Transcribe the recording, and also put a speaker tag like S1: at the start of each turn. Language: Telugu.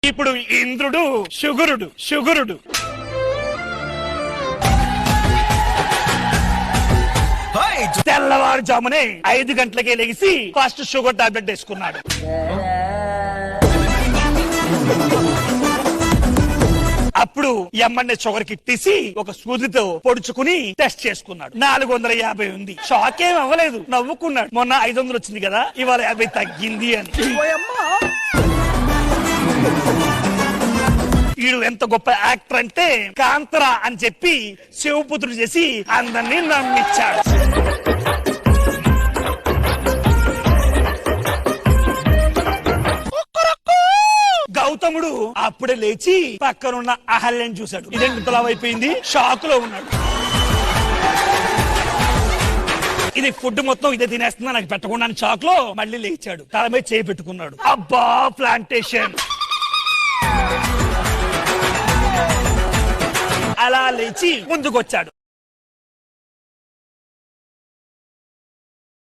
S1: ఇప్పుడు ఇంద్రుడు షుగురుడు తెల్లవారుజామునే 5 గంటలకే లెగిసి ఫస్ట్ షుగర్ టాబ్లెట్ వేసుకున్నాడు. అప్పుడు ఎమ్మన్నే షుగర్ కిట్ తీసి ఒక సూదితో పొడుచుకుని టెస్ట్ చేసుకున్నాడు. 450 ఉంది. షాక్ ఏం అవ్వలేదు, నవ్వుకున్నాడు. మొన్న 500 వచ్చింది కదా, ఇవాళ 50 తగ్గింది అని. వీడు ఎంత గొప్ప యాక్టర్ అంటే కాంతరా అని చెప్పి శివపుత్రుడు చేసి అందరినీ నమ్మించాడు. గౌతముడు అప్పుడే లేచి పక్కనున్న అహల్యని చూశాడు. ఇదేంటి ఇంతలా అయిపోయింది, షాక్ లో ఉన్నాడు. ఇది ఫుడ్ మొత్తం ఇదే తినేస్తుందా నాకు పెట్టకుండా షాక్ లో మళ్ళీ లేచాడు. తల మీద చేయి పెట్టుకున్నాడు. అబ్బా ప్లాంటేషన్. అలా లేచి ముందుకొచ్చాడు.